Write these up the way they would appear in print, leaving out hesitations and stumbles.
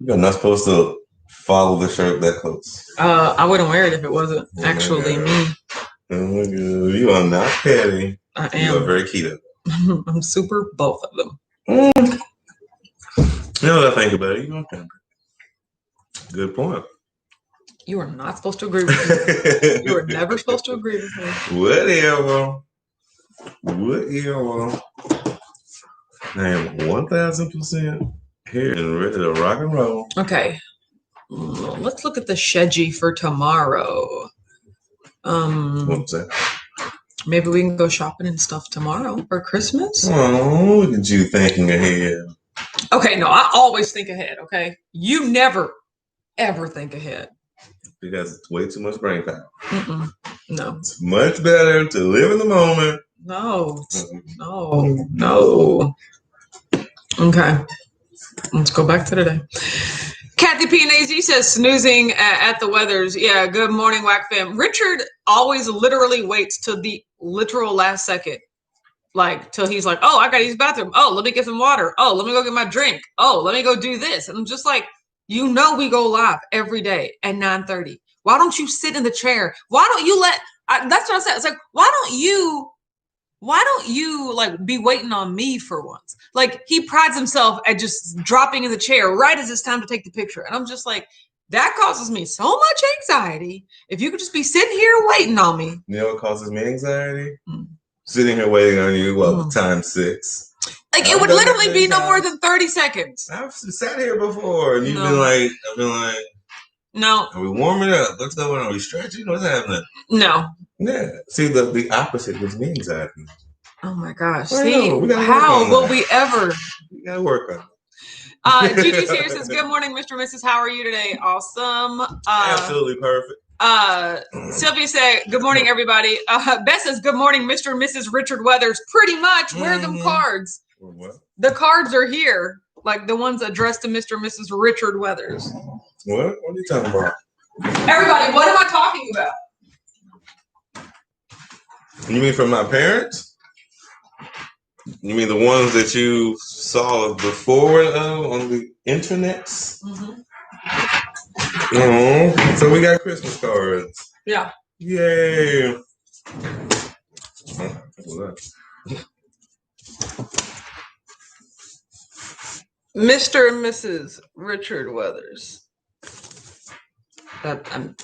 You're not supposed to follow the shirt that close. I wouldn't wear it if it wasn't Oh actually me. Oh my God. You are not petty. I You are am. very keto. I'm super both of them. You know what I think about it? You okay. Good point. You are not supposed to agree with me. You are never supposed to agree with me. Whatever. I am 1000% here and ready to rock and roll. Okay. Let's look at the schedule for tomorrow. What's that? Maybe we can go shopping and stuff tomorrow for Christmas. Oh, look at you thinking ahead. Okay, no, I always think ahead, okay? You never, ever think ahead. Because it's way too much brain power. No. It's much better to live in the moment. No. No. Okay. Let's go back to today. Kathy P&AZ says, snoozing at the weathers. Yeah, good morning, Whack fam. Richard always literally waits till the literal last second. Like, till he's like, oh, I gotta use the bathroom. Oh, let me get some water. Oh, let me go get my drink. Oh, let me go do this. And I'm just like, we go live every day at 9:30. Why don't you sit in the chair? Why don't you that's what I said. It's like, why don't you like be waiting on me for once? Like, he prides himself at just dropping in the chair right as it's time to take the picture. And I'm just like, that causes me so much anxiety. If you could just be sitting here waiting on me. You know what causes me anxiety? Sitting here waiting on you, times 6. Like, it would literally be no more than 30 seconds. I've sat here before and I've been like, no. Are we warming up? What's going on? Are we stretching? What's happening? No. Yeah. See, the opposite gives me anxiety. Oh my gosh. See, how will we ever? We gotta work on it. Gigi's here says, good morning, Mr. and Mrs. How are you today? Awesome. Absolutely perfect. Sylvia said, good morning, everybody. Beth says, good morning, Mr. and Mrs. Richard Weathers. Pretty much. Where are them cards? What? The cards are here. Like the ones addressed to Mr. and Mrs. Richard Weathers. What? What are you talking about? Everybody, what am I talking about? You mean from my parents? You mean the ones that you saw before on the internet? So we got Christmas cards. Yeah. Yay. Mr. and Mrs. Richard Weathers.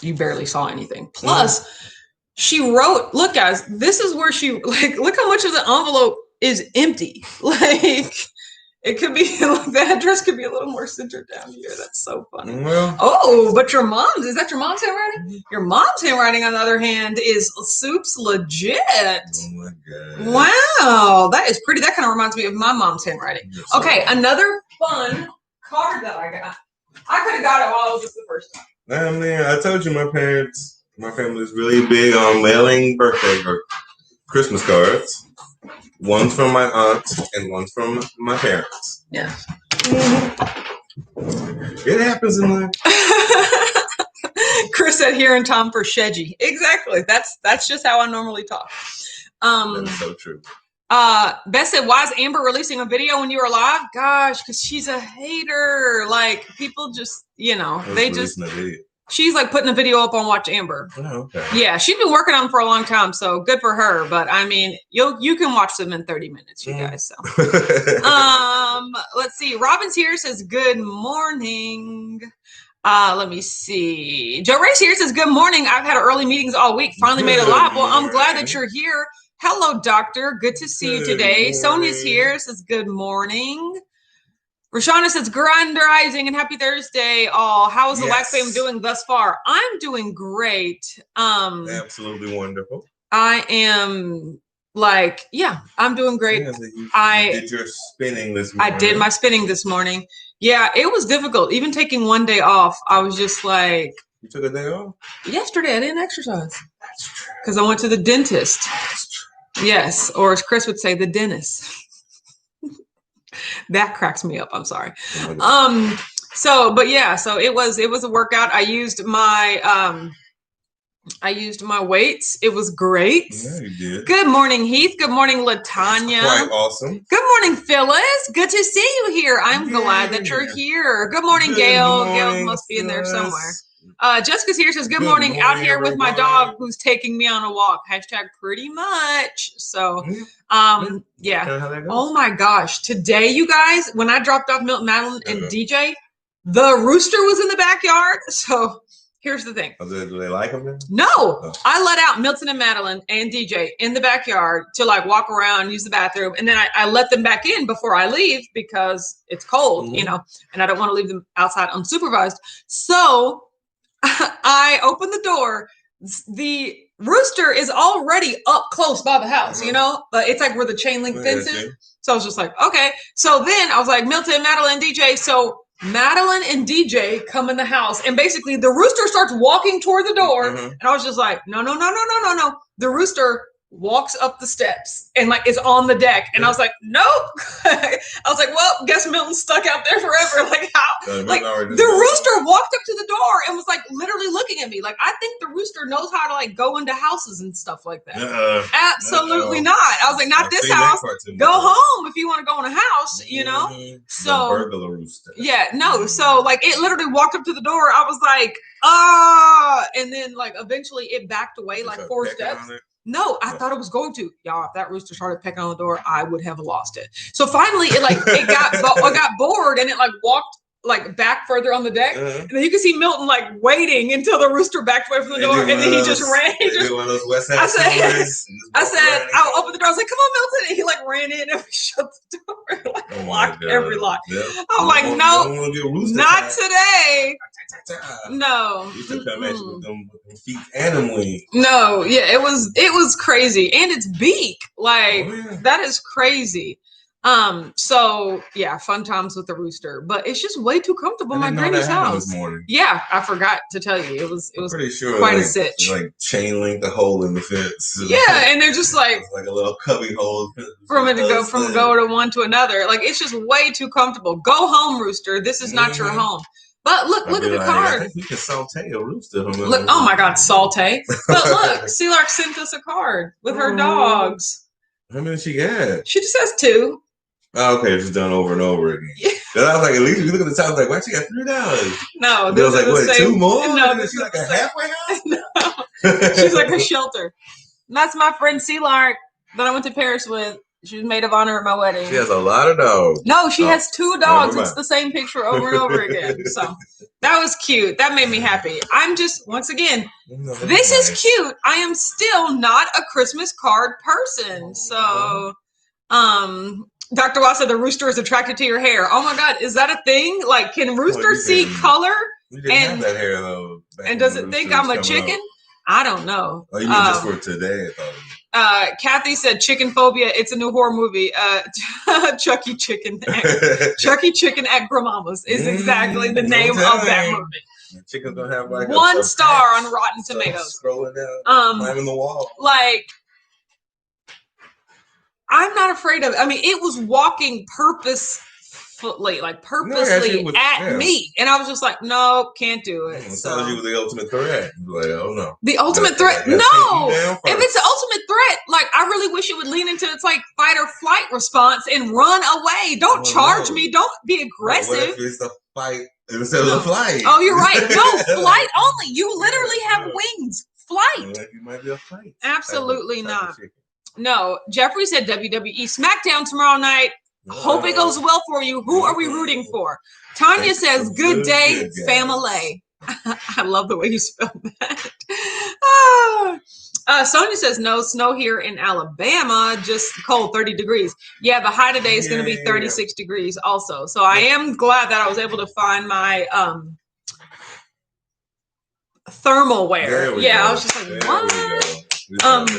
You barely saw anything. Plus, she wrote, look, guys, this is where she, like, look how much of the envelope is empty. Like, it could be, like, the address could be a little more centered down here. That's so funny. Well, but is that your mom's handwriting? Your mom's handwriting, on the other hand, is Soup's legit. Oh my God. Wow, that is pretty. That kind of reminds me of my mom's handwriting. Okay, another fun card that I got. I could have got it while I was just the first time. I told you my family is really big on mailing birthday or Christmas cards. One's from my aunt and one's from my parents. Yeah. It happens in life. Chris said here in Tom for Shedgy. Exactly. That's just how I normally talk. That's so true. Beth said, why is Amber releasing a video when you were live? Gosh, because she's a hater. Like, people just, she's like putting a video up on Watch Amber. Oh, okay. Yeah, she's been working on them for a long time, so good for her. But I mean, you can watch them in 30 minutes, you guys. So, let's see. Robin's here, says good morning. Let me see. Joe Ray's here, says good morning. I've had early meetings all week. Finally made it live. Well, I'm glad that you're here. Hello, doctor. Good to see you today. Sonia's here, says good morning. Rashana says, grinderizing and happy Thursday. Oh, how is the Wax fam doing thus far? I'm doing great. Absolutely wonderful. I am I'm doing great. Yeah, did your spinning this morning? I did my spinning this morning. Yeah, it was difficult. Even taking one day off, I was just like. You took a day off? Yesterday, I didn't exercise. That's true. Because I went to the dentist. That's true. Yes, or as Chris would say, the dentist. That cracks me up. I'm sorry. So it was a workout. I used my I used my weights. It was great. Yeah, you did. Good morning, Heath. Good morning, Latanya. Quite awesome. Good morning, Phyllis. Good to see you here. I'm glad that you're here. Good morning, Gail. Gail must be in there somewhere. Jessica's here, says, good morning, out here with my dog who's taking me on a walk. Hashtag pretty much. So, yeah. Oh my gosh. Today, you guys, when I dropped off Milton, Madeline, and DJ, the rooster was in the backyard. So here's the thing. Do they like them then? No. Oh. I let out Milton and Madeline and DJ in the backyard to like walk around, use the bathroom. And then I let them back in before I leave because it's cold, you know, and I don't want to leave them outside unsupervised. So I opened the door. The rooster is already up close by the house, you know, but it's like where the chain link fence is. So I was just like, okay. So then I was like, Milton, Madeline, DJ. So Madeline and DJ come in the house, and basically the rooster starts walking toward the door. And I was just like, no. The rooster walks up the steps and like is on the deck. And I was like, nope. I was like, well, guess Milton's stuck out there forever. Like how? Like the rooster walked up to the door and was like literally looking at me. Like I think the rooster knows how to like go into houses and stuff like that. Absolutely not. I was like, not this house. Go home if you want to go in a house, you know? So burglar rooster. Yeah, no. So like it literally walked up to the door. I was like, and then like eventually it backed away like 4 steps. No, I thought it was going to. Y'all, if that rooster started pecking on the door, I would have lost it. So finally, it got bored and it like walked like back further on the deck. And then you can see Milton like waiting until the rooster backed away from the door, and then he just ran. I said, I'll open the door. I was like, come on, Milton. And he like ran in and shut the door, like locked every lock. Yeah. I'm like, no, not today. No. You should come at you with them feet and them wings. No, yeah, it was crazy. And its beak. Like that is crazy. So yeah, fun times with the rooster, but it's just way too comfortable in my granny's house. Yeah, I forgot to tell you. It was pretty sure quite a sitch. Like chain link the hole in the fence. Yeah, and they're just like a little cubby hole from it to go from go to one to another. Like it's just way too comfortable. Go home, rooster. This is not your home. But look at the card. I think we can saute a rooster. Look, oh my God, saute. But look, Sealark sent us a card with her dogs. How many she got? She just has 2. Oh, okay, it's done over and over again. Yeah. I was like, at least if you look at the top, like, why she got $3? No, this was like, what, 2 more? No, she's like a halfway house? No, she's like a shelter. And that's my friend Sealark that I went to Paris with. She was maid of honor at my wedding. She has a lot of dogs. No, she has 2 dogs. It's the same picture over and over again. So that was cute. That made me happy. I'm just, once again, this is cute. I am still not a Christmas card person. So, Dr. Watt said the rooster is attracted to your hair. Oh my God, is that a thing? Like, can roosters see color? We didn't have that hair though. And does it think I'm a chicken? I don't know. Oh, you mean just for today? I thought. Kathy said chicken phobia. It's a new horror movie. Chucky Chicken. Chucky Chicken at Grandmama's is exactly the name of that movie. The chicken's gonna have like 1 star on Rotten Tomatoes. Scrolling down, climbing the wall. Like, I'm not afraid of it. I mean, it was walking purposely at me. And I was just like, no, can't do it. It tells you the ultimate threat. Like, oh no. The ultimate threat? No. If it's the ultimate threat, like, I really wish it would lean into its like fight or flight response and run away. Don't charge me. Don't be aggressive. What if it's a fight instead of a flight? Oh, you're right. No, flight only. You literally have wings. Flight. Like you might be a fight. Absolutely not. No, Jeffrey said WWE SmackDown tomorrow night. Hope it goes well for you. Who are we rooting for? Tanya says, good day, family. I love the way you spell that. Sonia says, no snow here in Alabama, just cold, 30 degrees. Yeah, the high today is going to be 36 degrees also. So I am glad that I was able to find my thermal wear. Yeah, I was just like, what?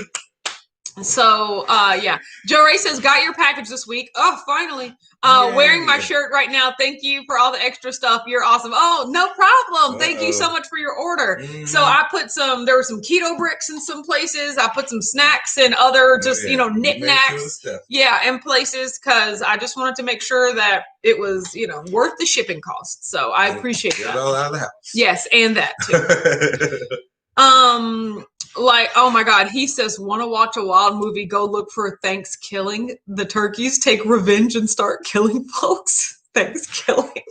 So, yeah. Joe Ray says, got your package this week. Oh, finally. Wearing my shirt right now. Thank you for all the extra stuff. You're awesome. Oh, no problem. Thank you so much for your order. So I put there were some keto bricks in some places. I put some snacks and other just, knickknacks. Yeah, in places because I just wanted to make sure that it was, worth the shipping costs. So I appreciate that. Get it all out of the house. Yes, and that too. Like, oh my God, he says, want to watch a wild movie? Go look for Thanksgiving. The turkeys take revenge and start killing folks. Thanksgiving.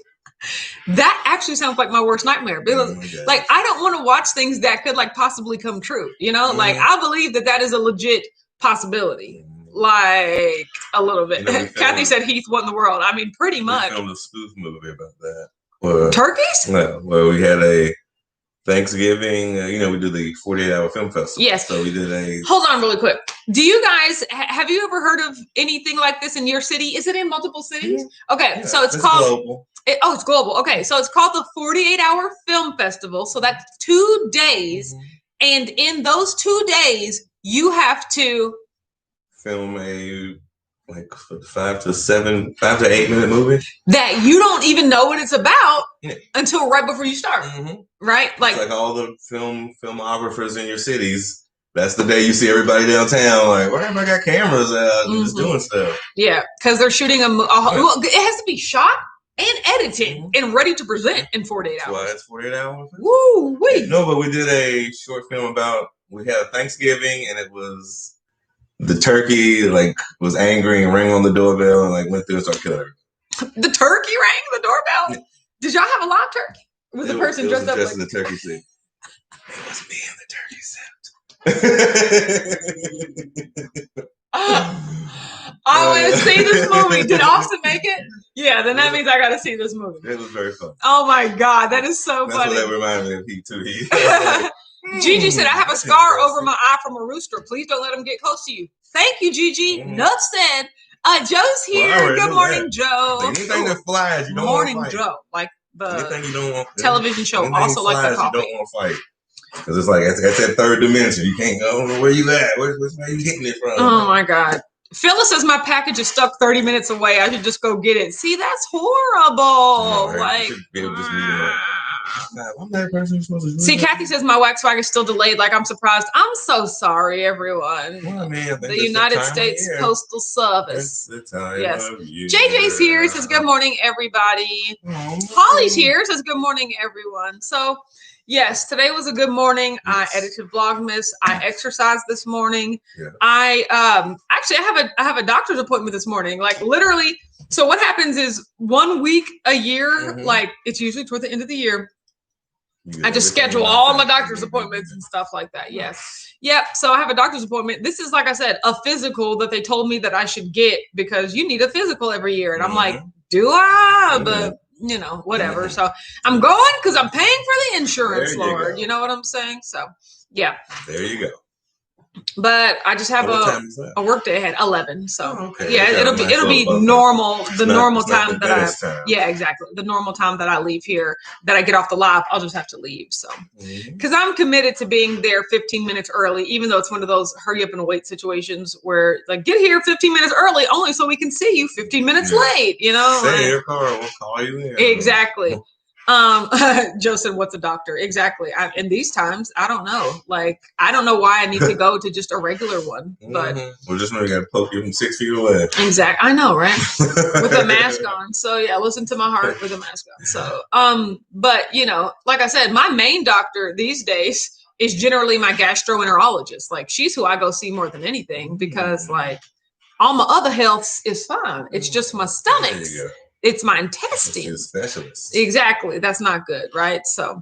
That actually sounds like my worst nightmare because, like, I don't want to watch things that could like possibly come true. You know, like I believe that is a legit possibility. Like a little bit. Kathy said Heath won the world. I mean, pretty much. We filmed a spoof movie about that. Turkeys? Well, we had a Thanksgiving. We do the 48-hour film festival. Yes. So we did a. Hold on, really quick. Do you guys have you ever heard of anything like this in your city? Is it in multiple cities? Okay, yeah, so it's called. Global. It's global. Okay, so it's called the 48-hour film festival. So that's 2 days, and in those 2 days, you have to film a 5 to 8 minute movie that you don't even know what it's about until right before you start. Right? Like all the filmographers in your cities. That's the day you see everybody downtown. Like, where everybody got cameras out and just doing stuff? Yeah, because they're shooting well, it has to be shot and edited and ready to present in 48 hours. That's why it's 48 hours. Woo wee! No, but we did a short film we had Thanksgiving, and it was the turkey was angry and rang on the doorbell and went through and started killing her. The turkey rang the doorbell? Yeah. Did y'all have a live turkey? Was the person dressed up in the turkey suit? It was me in the turkey suit. I want to see this movie. Did Austin make it? Yeah, then that means I got to see this movie. It was very fun. Oh my God, that is so funny. That's what that reminded me of Heath too. Gigi said, I have a scar over my eye from a rooster. Please don't let him get close to you. Thank you, Gigi. Enough said. Joe's here. Well, good morning, Joe. Anything that flies, you don't want to fight. Morning Joe. Like the anything you don't want, television show. Also like the coffee. You don't want to fight. Because it's that's that third dimension. You can't go, where you at? Where you getting it from? Oh, my God. Phyllis says my package is stuck 30 minutes away. I should just go get it. See, that's horrible. I'm that person who's supposed to. See, Kathy says my wax swag is still delayed. Like, I'm surprised. I'm so sorry, everyone. Well, man, the United States Postal Service. Yes. JJ's here. Says good morning, everybody. Holly's here. Says good morning, everyone. So, yes, today was a good morning. Yes. I edited Vlogmas. I exercised this morning. Yeah. I have a doctor's appointment this morning. Like literally. So what happens is 1 week a year, like it's usually toward the end of the year. I just schedule all my doctor's appointments and stuff like that. Yes. Yep. So I have a doctor's appointment. This is, like I said, a physical that they told me that I should get because you need a physical every year. And I'm like, do I? But whatever. So I'm going because I'm paying for the insurance, Lord. You know what I'm saying? So, yeah. There you go. But I just have a work day ahead, 11. So yeah, it'll be normal. The normal time that I yeah, exactly. The normal time that I leave here, that I get off the live, I'll just have to leave. So because I'm committed to being there 15 minutes early, even though it's one of those hurry up and wait situations where like get here 15 minutes early only so we can see you 15 minutes late. Stay in your car, we'll call you in. Exactly. Joe said, what's a doctor? Exactly. In these times, I don't know. Like, I don't know why I need to go to just a regular one, but. Well, just know you got to poke you from 6 feet away. Exactly. I know, right? With a mask on. So yeah, listen to my heart with a mask on. So, but like I said, my main doctor these days is generally my gastroenterologist. Like she's who I go see more than anything because like all my other health is fine. It's just my stomach. There you go. It's my intestines. Specialist. Exactly. That's not good, right? So,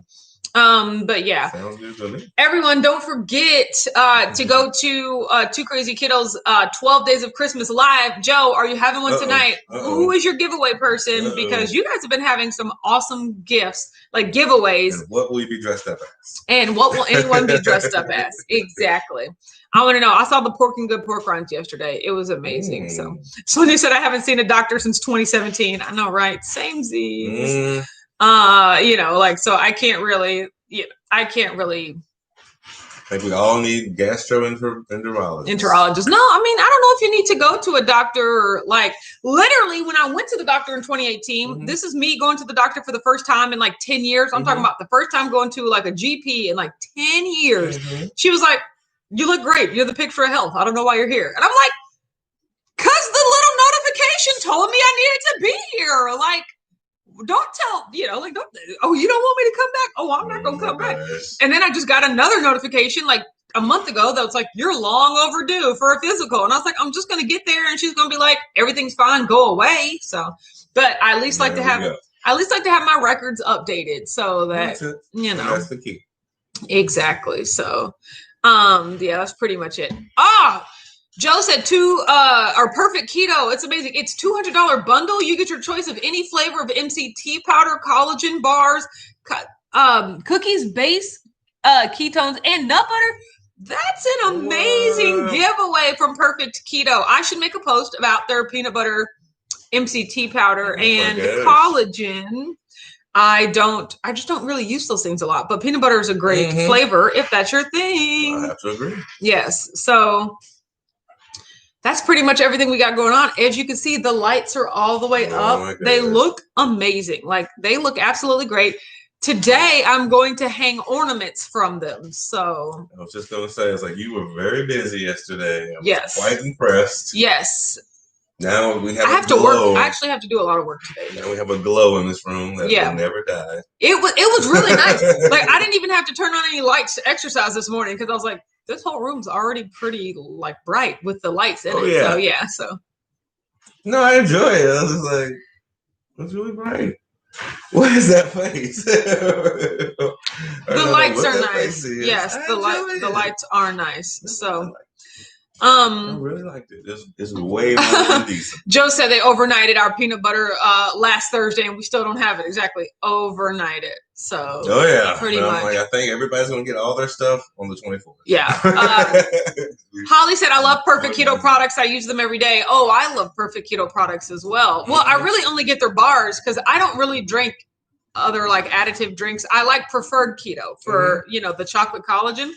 but yeah. Sounds good to me. Everyone, don't forget to go to Two Crazy Kiddos 12 Days of Christmas Live. Joe, are you having one tonight? Who is your giveaway person? Because you guys have been having some awesome gifts, like giveaways. And what will you be dressed up as? And what will anyone be dressed up as? Exactly. I want to know. I saw the Pork and Good Pork Rinds yesterday. It was amazing. So Sonia said, I haven't seen a doctor since 2017. I know, right? Samesies. So I can't really, I think we all need gastroenterologists. No, I mean, I don't know if you need to go to a doctor. Like literally when I went to the doctor in 2018, this is me going to the doctor for the first time in like 10 years. I'm talking about the first time going to like a GP in like 10 years. She was like, you look great. You're the picture of health. I don't know why you're here. And I'm like, because the little notification told me I needed to be here. Like, don't tell, don't, oh, you don't want me to come back? Oh, I'm not going to come back. And then I just got another notification like a month ago that was like, you're long overdue for a physical. And I was like, I'm just going to get there. And she's going to be like, everything's fine, go away. So, but I at least like to have my records updated so that, that's the key. Exactly. So, that's pretty much it. Joe said our perfect keto. It's amazing. It's $200 bundle. You get your choice of any flavor of MCT powder, collagen bars, cookies, base, ketones, and nut butter. That's an amazing giveaway from Perfect Keto. I should make a post about their peanut butter, MCT powder, and collagen. I just don't really use those things a lot, but peanut butter is a great flavor if that's your thing. I have to agree. Yes. So that's pretty much everything we got going on. As you can see, the lights are all the way up. They look amazing. Like they look absolutely great. Today, I'm going to hang ornaments from them. So I was just going to say, it's like you were very busy yesterday. I was quite impressed. Yes. Now we have I have to work. I actually have to do a lot of work today. Now we have a glow in this room that will never die. It was really nice. Like I didn't even have to turn on any lights to exercise this morning because I was like, this whole room's already pretty like bright with the lights in it. Yeah. So no, I enjoy it. I was just like, it's really bright. What is that face? The lights are nice. Yes, the lights are nice. So I really liked it. This is way more than decent. Joe said they overnighted our peanut butter last Thursday, and we still don't have it. Exactly, overnighted. So pretty much. Like, I think everybody's gonna get all their stuff on the 24th. Yeah. Holly said, "I love Perfect Keto products. I use them every day." Oh, I love Perfect Keto products as well. Well, I really only get their bars because I don't really drink other like additive drinks. I like Preferred Keto for the chocolate collagen,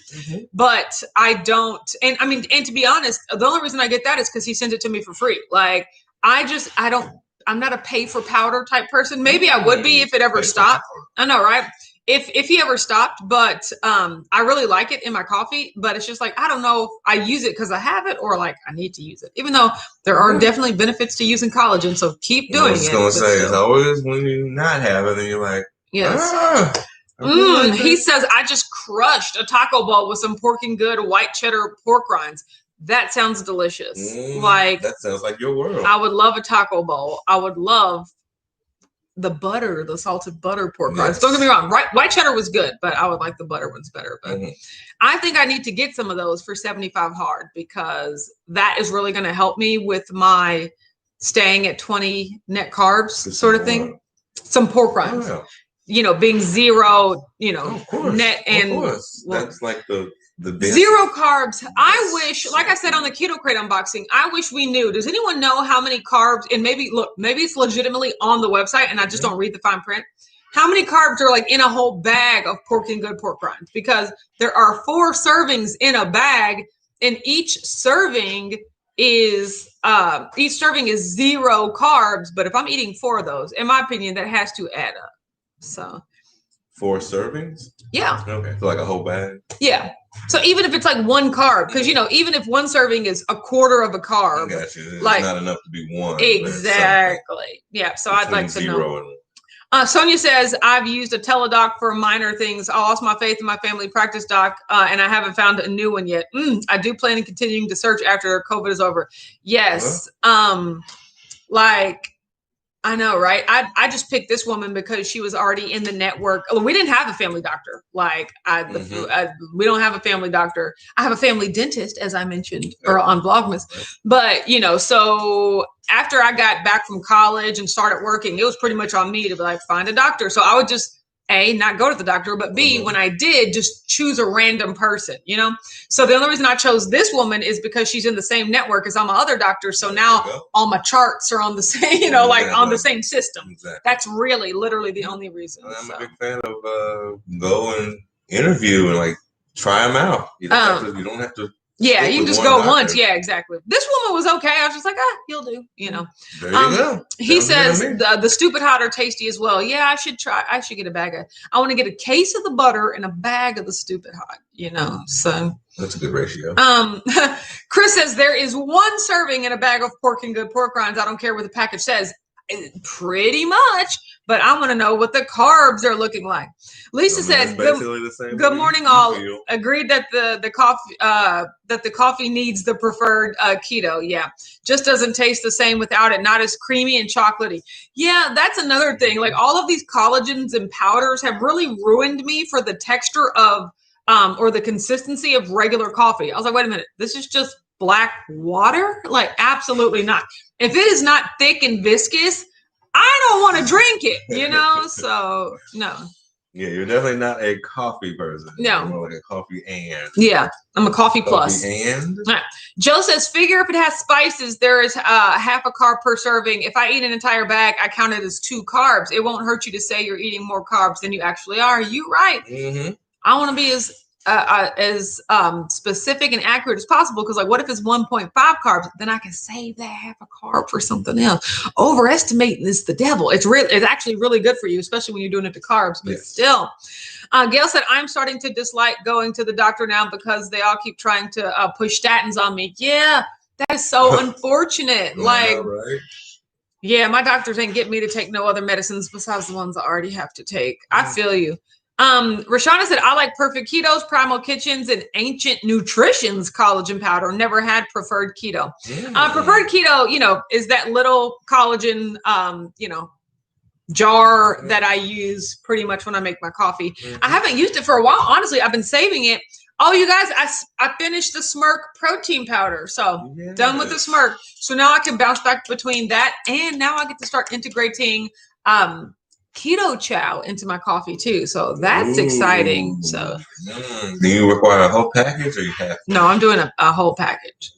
but I don't. And I mean, and to be honest, the only reason I get that is because he sends it to me for free. Like I don't. I'm not a pay for powder type person. Maybe I would be if it ever stopped. I know, right? If he ever stopped, but I really like it in my coffee. But it's just like I don't know if I use it because I have it or like I need to use it. Even though there are definitely benefits to using collagen, so keep doing it. I was gonna say it's always when you not have it, and you're like, yes. He says I just crushed a taco bowl with some pork and good white cheddar pork rinds. That sounds delicious. Like that sounds like your world. I would love a taco bowl. I would love the salted butter pork rinds. Don't get me wrong. White cheddar was good, but I would like the butter ones better. But I think I need to get some of those for 75 hard because that is really going to help me with my staying at 20 net carbs sort of thing. Some pork rinds, being zero, net and that's like the zero carbs. I wish, like I said on the Keto Crate unboxing, I wish we knew. Does anyone know how many carbs? And maybe it's legitimately on the website and I just don't read the fine print. How many carbs are like in a whole bag of pork and good pork rinds? Because there are 4 servings in a bag, and each serving is 0 carbs. But if I'm eating 4 of those, in my opinion, that has to add up. So 4 servings? Yeah. Okay. So like a whole bag? Yeah. So even if it's like 1 carb, because even if 1 serving is a quarter of a carb, I got you. It's like not enough to be 1. Exactly. Yeah. So I'd like to know. Sonia says, I've used a teledoc for minor things. I lost my faith in my family practice doc, and I haven't found a new one yet. I do plan on continuing to search after COVID is over. Yes. I know, right? I just picked this woman because she was already in the network. We didn't have a family doctor. We don't have a family doctor. I have a family dentist, as I mentioned, or on Vlogmas. But, so after I got back from college and started working, it was pretty much on me to be like, find a doctor. So I would just, A, not go to the doctor, but B, when I did, just choose a random person, So the only reason I chose this woman is because she's in the same network as all my other doctors. So now all my charts are on the same, on the same system. Exactly. That's really literally the only reason. I'm a big fan of go and interview and try them out. You don't have to. Yeah, you can just go once. Yeah, exactly. This woman was okay. I was just like, he'll do, There you go. He says the stupid hot are tasty as well. Yeah, I should try. I should get a bag I want to get a case of the butter and a bag of the stupid hot, so. That's a good ratio. Chris says there is 1 serving in a bag of pork and good pork rinds. I don't care what the package says. Pretty much. but I want to know what the carbs are looking like. Lisa said, "Good morning, all. Agreed that the coffee needs the preferred keto. Yeah, just doesn't taste the same without it. Not as creamy and chocolatey. Yeah, that's another thing. Like all of these collagens and powders have really ruined me for the texture of or the consistency of regular coffee. I was like, wait a minute, this is just black water? Like, absolutely not. If it is not thick and viscous, I don't want to drink it, you know? So, no. Yeah, you're definitely not a coffee person. No. You're more like a coffee and. Yeah, I'm a coffee plus. And? Joe says, figure if it has spices, there is half a carb per serving. If I eat an entire bag, I count it as 2 carbs. It won't hurt you to say you're eating more carbs than you actually are. You right. Mm-hmm. I want to be as specific and accurate as possible, because like, what if it's 1.5 carbs? Then I can save that half a carb for something else. Overestimating is the devil. It's actually really good for you, especially when you're doing it to carbs. But still, Gail said, I'm starting to dislike going to the doctor now because they all keep trying to push statins on me. Yeah, that is so unfortunate. Yeah, my doctors ain't get me to take no other medicines besides the ones I already have to take. I feel you. Rashana said, I like Perfect Ketos, Primal Kitchens, and Ancient Nutrition's collagen powder. Never had Preferred Keto. Preferred Keto, is that little collagen, jar that I use pretty much when I make my coffee. I haven't used it for a while. Honestly, I've been saving it. Oh, you guys, I finished the Smirk protein powder. So done with the Smirk. So now I can bounce back between that. And now I get to start integrating, keto chow into my coffee too, so that's exciting. So do you require a whole package or you have no, I'm doing a whole package.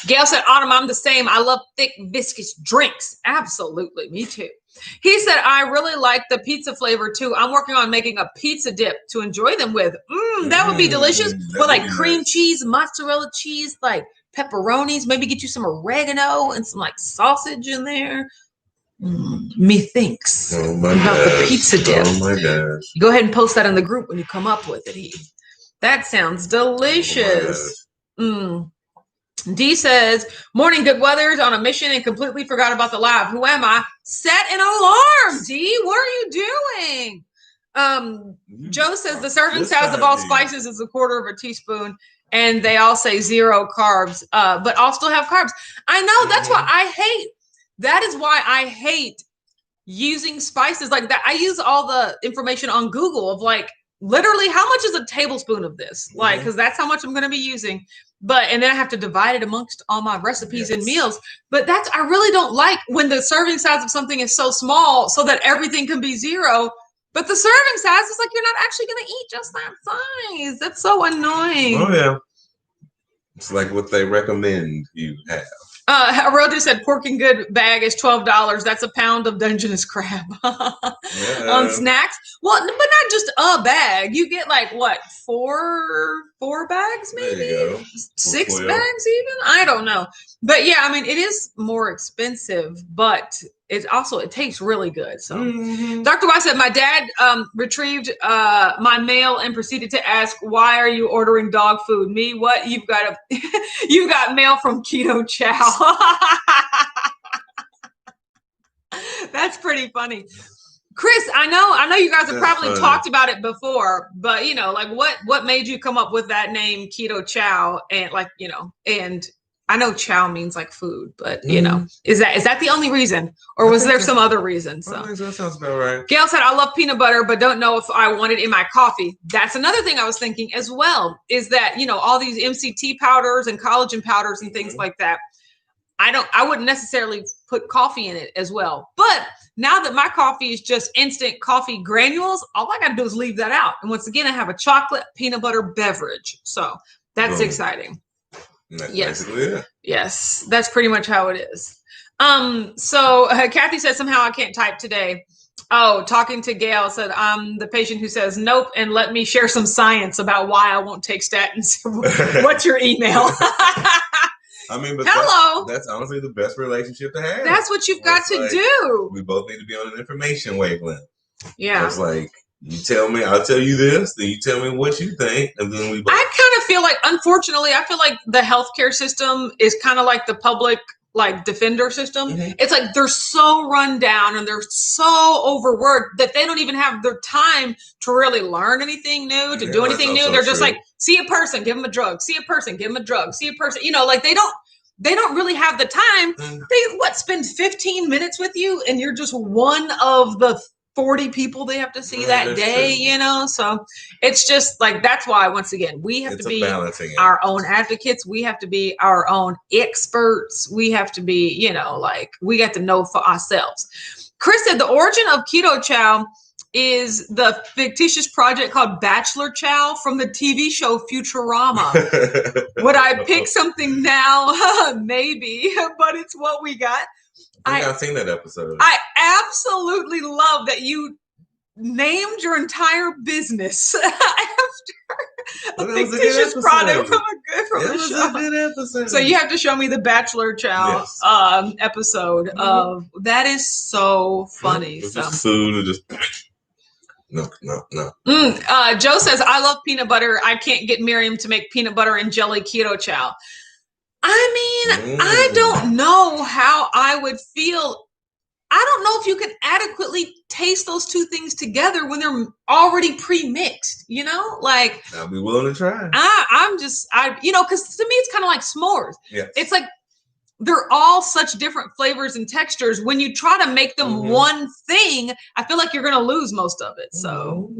Gail said, Autumn, I'm the same. I love thick viscous drinks. Absolutely, me too. He said, I really like the pizza flavor too. I'm working on making a pizza dip to enjoy them with. That would be delicious with like cream cheese, mozzarella cheese, like pepperonis, maybe get you some oregano and some like sausage in there. Methinks about the pizza dip. Oh my gosh. Go ahead and post that in the group when you come up with it, Heath. That sounds delicious. D says, morning, good weather's on a mission and completely forgot about the live. Who am I? Set an alarm, D. What are you doing? Joe says the serving size of all spices is 1/4 teaspoon, and they all say 0 carbs, but all still have carbs. I know, that's why I hate. That is why I hate using spices like that. I use all the information on Google of like, literally, how much is a tablespoon of this? Like, because that's how much I'm going to be using. And then I have to divide it amongst all my recipes and meals. But I really don't like when the serving size of something is so small so that everything can be 0. But the serving size is like, you're not actually going to eat just that size. That's so annoying. Oh, yeah. It's like what they recommend you have. Roger said pork and good bag is $12. That's a pound of Dungeness crab. On snacks. Well, but not just a bag. You get like what, 4 bags maybe? There you go. 6 bags even? I don't know. But yeah, I mean, it is more expensive, but it tastes really good. So Dr. Y said, my dad retrieved my mail and proceeded to ask, why are you ordering dog food? Me? What? You've got mail from Keto Chow. That's pretty funny. Chris, I know you guys have probably talked about it before, but like what made you come up with that name Keto Chow? And like, and I know chow means like food, but is that the only reason, or was there some other reason? So that sounds about right. Gail said, I love peanut butter, but don't know if I want it in my coffee. That's another thing I was thinking as well, is that, all these MCT powders and collagen powders and things like that. I wouldn't necessarily put coffee in it as well. But now that my coffee is just instant coffee granules, all I got to do is leave that out. And once again, I have a chocolate peanut butter beverage. So that's exciting. That's basically it. Yes, that's pretty much how it is. So Kathy said, somehow I can't type today. Oh, talking to Gail said, I'm the patient who says nope, and let me share some science about why I won't take statins. What's your email? I mean, but hello. That's honestly the best relationship to have. That's what you've got to do. We both need to be on an information wavelength. Yeah. It's like, you tell me, I'll tell you this, then you tell me what you think, and then we both. I kind of feel like, unfortunately, the healthcare system is kind of like the public like defender system. It's like they're so run down and they're so overworked that they don't even have their time to really learn anything new, to do anything new. They're just like, see a person, give them a drug, see a person, give them a drug, see a person, like they don't really have the time. They spend 15 minutes with you and you're just one of the 40 people they have to see that day, so it's just like, that's why, once again, we have to be our own advocates. We have to be our own experts. We have to be, like, we got to know for ourselves. Chris said the origin of Keto Chow is the fictitious project called Bachelor Chow from the TV show Futurama. Would I pick something now? Maybe, but it's what we got. I've seen that episode. I absolutely love that you named your entire business after a fictitious product from a show. A good episode. So you have to show me the Bachelor Chow episode of that. Is so funny. It's just food and just no. Joe says, I love peanut butter. I can't get Miriam to make peanut butter and jelly Keto Chow. I mean, I don't know how I would feel. I don't know if you can adequately taste those two things together when they're already pre-mixed, like I'll be willing to try. because to me, it's kind of like s'mores. Yeah. It's like, they're all such different flavors and textures. When you try to make them one thing, I feel like you're going to lose most of it. So,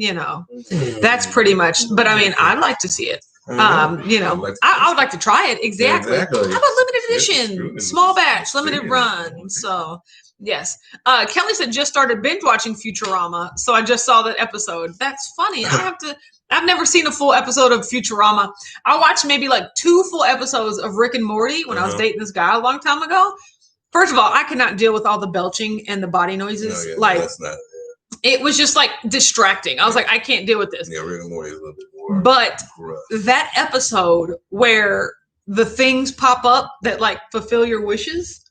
that's pretty much, but I mean, I'd like to see it. I would like to try it. Exactly. How about limited edition, small batch, limited run? So yes. Kelly said just started binge watching Futurama, so I just saw that episode. That's funny. I've never seen a full episode of Futurama. I watched maybe like 2 full episodes of Rick and Morty when I was dating this guy a long time ago. First of all, I could not deal with all the belching and the body noises. It was just like distracting. I was like, I can't deal with this. Yeah, Rick and Morty is a little bit more. But that episode where the things pop up that like fulfill your wishes,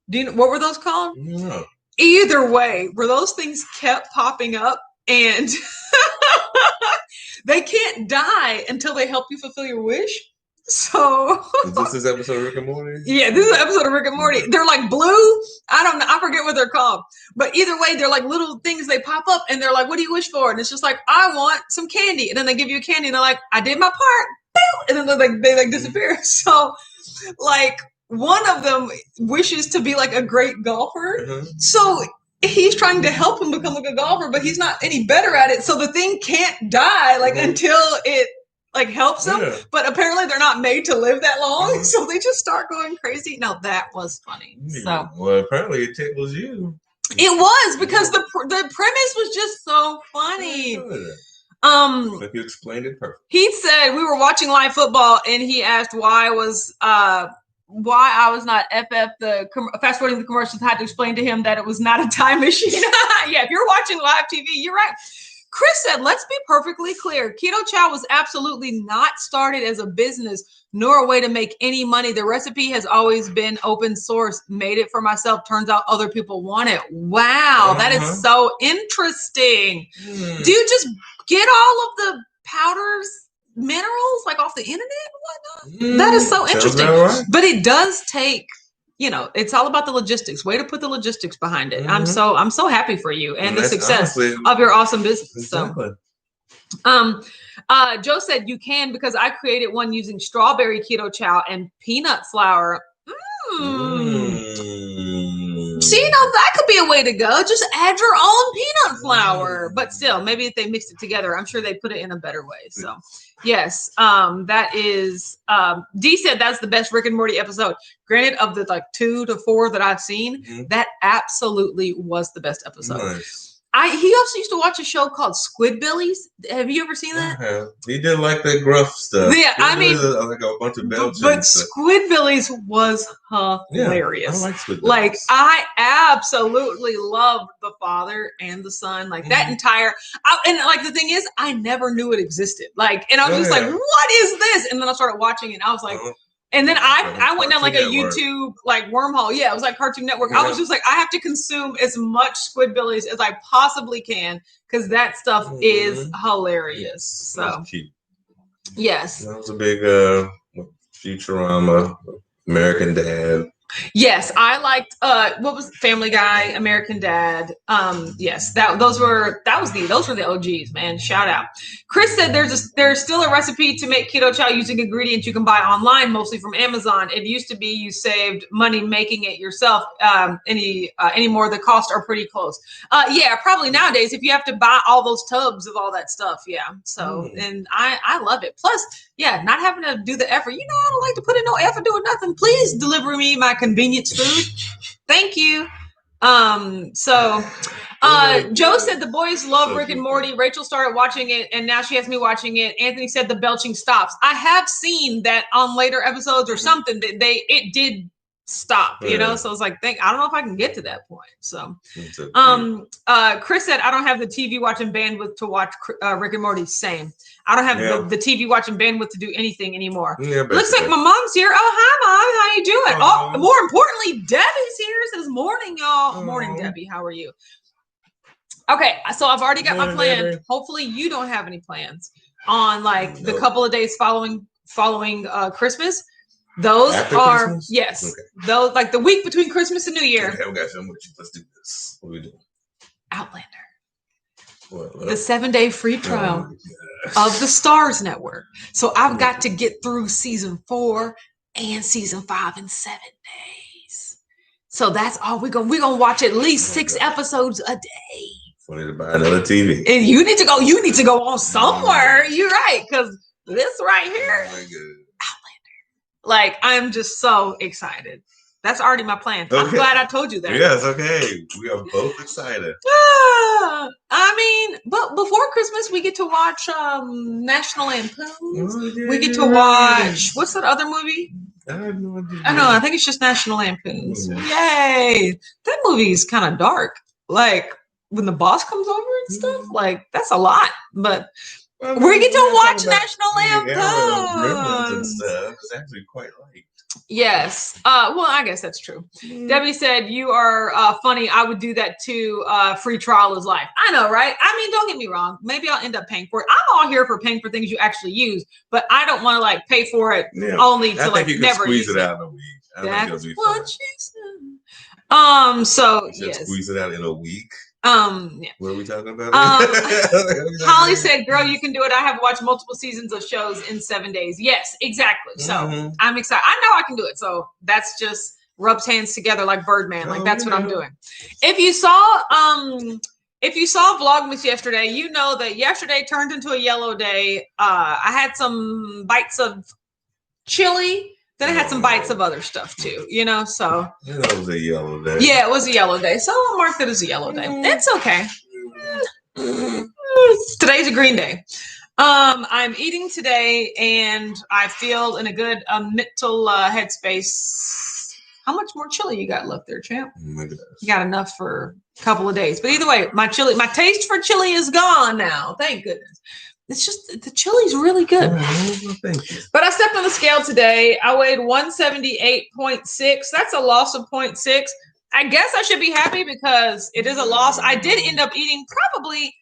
what were those called? No. Either way, where those things kept popping up and they can't die until they help you fulfill your wish. So is this episode of Rick and Morty? Yeah, this is an episode of Rick and Morty. They're like blue. I don't know. I forget what they're called. But either way, they're like little things. They pop up and they're like, what do you wish for? And it's just like, I want some candy. And then they give you a candy and they're like, I did my part. And then they disappear. So like one of them wishes to be like a great golfer. So he's trying to help him become a good golfer, but he's not any better at it. So the thing can't die until it like helps them, but apparently they're not made to live that long, so they just start going crazy. No, that was funny. So well, apparently it tickles you. It was because the premise was just so funny. Like you explained it perfect. He said we were watching live football, and he asked why I was not fast forwarding the commercials. I had to explain to him that it was not a time machine. Yeah, if you're watching live TV, you're right. Chris said, let's be perfectly clear. Keto Chow was absolutely not started as a business nor a way to make any money. The recipe has always been open source. Made it for myself. Turns out other people want it. Wow, that is so interesting. Do you just get all of the powders, minerals like off the internet and whatnot? That is so interesting. Right. But it does take, it's all about the logistics. Way to put the logistics behind it. I'm so happy for you and the success of your awesome business. Exactly. So Joe said you can because I created one using strawberry Keto Chow and peanut flour. See, that could be a way to go. Just add your own peanut flour. But still, maybe if they mixed it together, I'm sure they put it in a better way. So, yes, that is. Dee said that's the best Rick and Morty episode. Granted, of the 2 to 4 that I've seen, that absolutely was the best episode. Nice. He also used to watch a show called Squidbillies. Have you ever seen that? I have. He did like the gruff stuff. Yeah, I mean, like a bunch of belching. But Squidbillies was hilarious. I like Squidbillies. Like, I absolutely loved the father and the son. Like that entire, and like the thing is, I never knew it existed. Like, and I was just like, what is this? And then I started watching it. And I was like. And then I went down like a YouTube like wormhole. Yeah, it was like Cartoon Network. I was just like, I have to consume as much Squidbillies as I possibly can because that stuff is hilarious. So, yes, that was a big Futurama, American Dad. Yes, I liked what was Family Guy, American Dad. Yes, those were the OGs, man. Shout out. Chris said there's still a recipe to make keto chow using ingredients you can buy online, mostly from Amazon. It used to be you saved money making it yourself. Anymore, the costs are pretty close. Yeah, probably nowadays if you have to buy all those tubs of all that stuff. Yeah. So and I love it. Plus, yeah, not having to do the effort. I don't like to put in no effort doing nothing. Please deliver me my convenience food. Thank you. Joe said the boys love Rick and Morty. Rachel started watching it and now she has me watching it. Anthony said the belching stops. I have seen that on later episodes or something that it did stop, so it's like, I don't know if I can get to that point. So Chris said I don't have the TV watching bandwidth to watch Rick and Morty. Same. I don't have the TV watching bandwidth to do anything anymore. Looks like my mom's here. Oh, hi mom, how you doing? Oh, more importantly, Debbie's here. Says morning, y'all. Morning, Debbie. How are you? Okay, so I've already got my plan. Debbie. Hopefully you don't have any plans on the couple of days following Christmas. Those after are Christmas? Yes. Okay. Those the week between Christmas and New Year. Okay, I got you. Let's do this. What are we doing? Outlander. What? The 7-day free trial of the Stars Network. So I've got to get through season 4 and season 5 in 7 days. So that's all we're gonna watch at least 6 episodes a day. We need to buy another TV. And you need to go on somewhere. You're right, because this right here. Oh my God. I'm just so excited. That's already my plan. Okay. I'm glad I told you that. Yes, okay. We are both excited. But before Christmas, we get to watch National Lampoons. Oh, yeah, we get to watch, what's that other movie? I have no idea. I know, I think it's just National Lampoons. Yay! That movie is kind of dark. When the boss comes over and stuff, that's a lot. But we get to watch National Lampoons. And stuff. It's actually quite light. Yes. Well, I guess that's true. Debbie said, you are funny. I would do that too. Free trial is life. I know, right? Don't get me wrong. Maybe I'll end up paying for it. I'm all here for paying for things you actually use, but I don't want to pay for it only to you never squeeze use it out in a week. That's what she said. So yes. Squeeze it out in a week. Yeah. What are we talking about? Holly said, girl, you can do it. I have watched multiple seasons of shows in 7 days. Yes, exactly. So I'm excited. I know I can do it. So that's just rubs hands together like Birdman. That's what I'm doing. If you saw Vlogmas yesterday, you know that yesterday turned into a yellow day. I had some bites of chili. Then I had some bites of other stuff too, so. It was a yellow day. Yeah, it was a yellow day. So I'll mark it as a yellow day. It's okay. Today's a green day. I'm eating today and I feel in a good mental headspace. How much more chili you got left there, champ? Oh my gosh. You got enough for a couple of days. But either way, my taste for chili is gone now. Thank goodness. It's just, the chili's really good. Thank you. But I stepped on the scale today. I weighed 178.6. That's a loss of 0.6. I guess I should be happy because it is a loss. I did end up eating probably,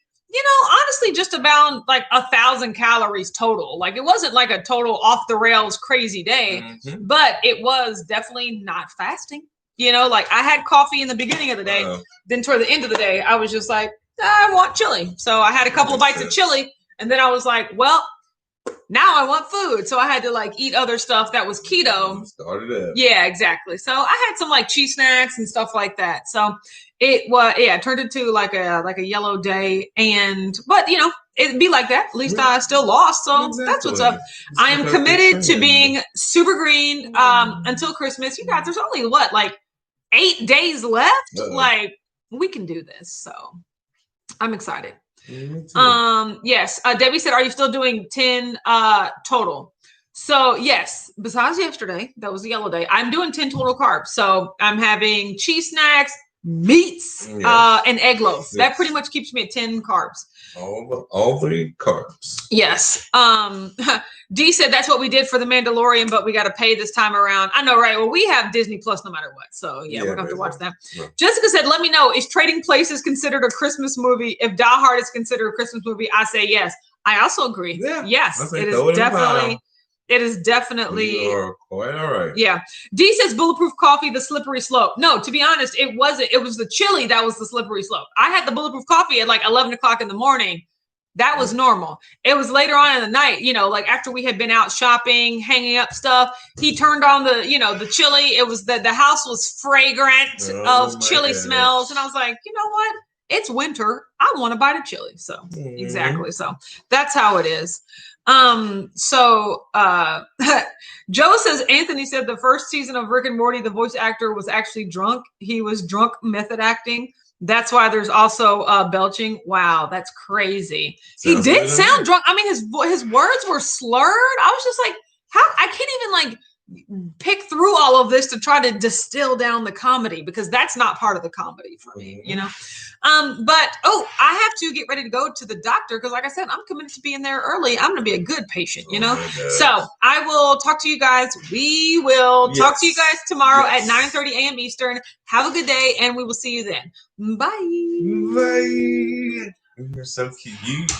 honestly, just about 1,000 calories total. It wasn't a total off the rails crazy day, but it was definitely not fasting. I had coffee in the beginning of the day. Then toward the end of the day, I was just I want chili. So I had a couple of bites of chili. And then I was like, well, now I want food. So I had to eat other stuff that was keto. Started it. Yeah, exactly. So I had some cheese snacks and stuff like that. So it turned into a yellow day. But it'd be like that. At least I still lost. So that's what's up. I am committed to being super green until Christmas. You guys, there's only 8 days left? We can do this. So I'm excited. Yes. Debbie said, are you still doing 10 total? So yes, besides yesterday, that was the yellow day, I'm doing 10 total carbs. So I'm having cheese snacks, meats, and egg loaf. Yes. That pretty much keeps me at 10 carbs. All 3 carbs. Yes. Dee said that's what we did for The Mandalorian, but we got to pay this time around. I know, right? Well, we have Disney Plus no matter what. So yeah, we're going to have to watch that. Yeah. Jessica said, let me know, is Trading Places considered a Christmas movie? If Die Hard is considered a Christmas movie, I say yes. I also agree. Yeah, yes, it is definitely It is definitely. You are quite all right. Yeah. D says bulletproof coffee, the slippery slope. No, to be honest, it wasn't. It was the chili that was the slippery slope. I had the bulletproof coffee at like 11 o'clock in the morning. That was normal. It was later on in the night, like after we had been out shopping, hanging up stuff, he turned on the chili. It was the house was fragrant of chili smells. And I was like, you know what? It's winter. I want to bite of chili. So exactly. So that's how it is. Joe says Anthony said the first season of Rick and Morty, the voice actor was actually drunk. He was drunk method acting. That's why there's also belching. Wow, that's crazy. He did sound drunk. I mean, his words were slurred. I was just like, how? I can't even like pick through all of this to try to distill down the comedy because that's not part of the comedy for me, But I have to get ready to go to the doctor because, like I said, I'm committed to being there early. I'm going to be a good patient, So I will talk to you guys. We will talk to you guys tomorrow at 9:30 a.m. Eastern. Have a good day, and we will see you then. Bye. Bye. You're so cute.